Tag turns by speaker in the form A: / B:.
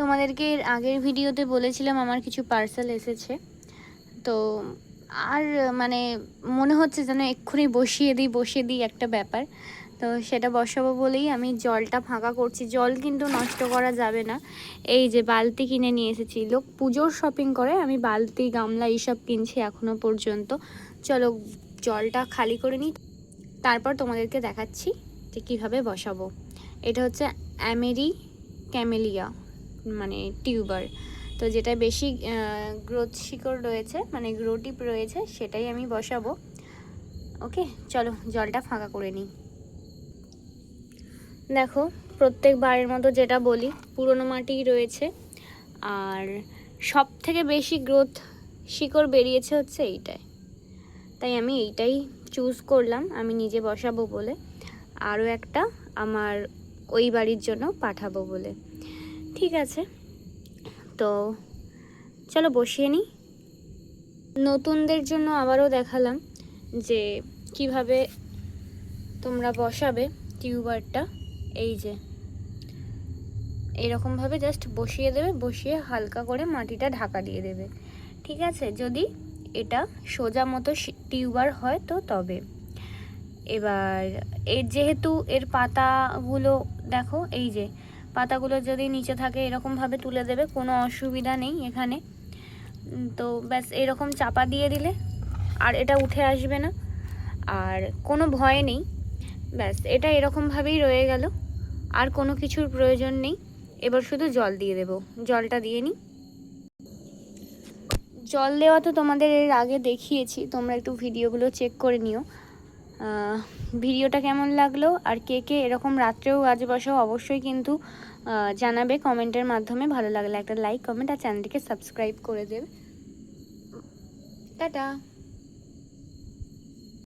A: তোমাদেরকে এর আগের ভিডিওতে বলেছিলাম আমার কিছু পার্সেল এসেছে, তো আর মানে মনে হচ্ছে যেন এক্ষুনি বসিয়ে দিই একটা ব্যাপার। তো সেটা বসাবো বলেই আমি জলটা ফাঁকা করছি। জল কিন্তু নষ্ট করা যাবে না। এই যে বালতি কিনে নিয়ে এসেছি, লোক পুজোর শপিং করে, আমি বালতি গামলা এইসব কিনছি এখনও পর্যন্ত। চলো জলটা খালি করে নিই, তারপর তোমাদেরকে দেখাচ্ছি যে কীভাবে বসাবো। এটা হচ্ছে ক্যামেলিয়া মানে টিউবার, তো যেটা বেশি গ্রোথ শিকড় রয়েছে মানে গ্রো টিপ রয়েছে সেটাই আমি বসাবো। ওকে, চলো জলটা ফাঁকা করে নিই। দেখো প্রত্যেকবারের মতো যেটা বলি, পুরনো মাটি রয়েছে, আর সব থেকে বেশি গ্রোথ শিকড় বেরিয়েছে হচ্ছে এইটায়, তাই আমি এইটাই চুজ করলাম আমি নিজে বসাবো বলে, আরও একটা আমার ওই বাড়ির জন্য পাঠাবো বলে। ঠিক আছে, তো চলো বসিয়ে নিই। নতুনদের জন্য আবারও দেখালাম যে কিভাবে তোমরা বসাবে টিউবারটা। এই যে এরকমভাবে জাস্ট বসিয়ে দেবে, বসিয়ে হালকা করে মাটিটা ঢাকা দিয়ে দেবে। ঠিক আছে, যদি এটা সোজা মতো টিউবার হয় তো তবে। এবার এর যেহেতু এর পাতাগুলো দেখো, এই যে পাতাগুলো যদি নিচে থাকে এরকমভাবে তুলে দেবে, কোনো অসুবিধা নেই এখানে। তো ব্যাস এরকম চাপা দিয়ে দিলে আর এটা উঠে আসবে না, আর কোনো ভয় নেই। ব্যাস এটা এরকমভাবেই রয়ে গেল, আর কোনো কিছুর প্রয়োজন নেই। এবার শুধু জল দিয়ে দেব, জলটা দিয়ে নিই। জল দেওয়া তো তোমাদের এর আগে দেখিয়েছি, তোমরা একটু ভিডিওগুলো চেক করে নিও। ভিডিওটা কেমন লাগলো, আর কে কে এরকম রাত্রেও গাছ বসাও অবশ্যই কিন্তু জানাবে কমেন্টের মাধ্যমে। ভালো লাগলে একটা লাইক, কমেন্ট আর চ্যানেলটিকে সাবস্ক্রাইব করে দেবে। টাটা।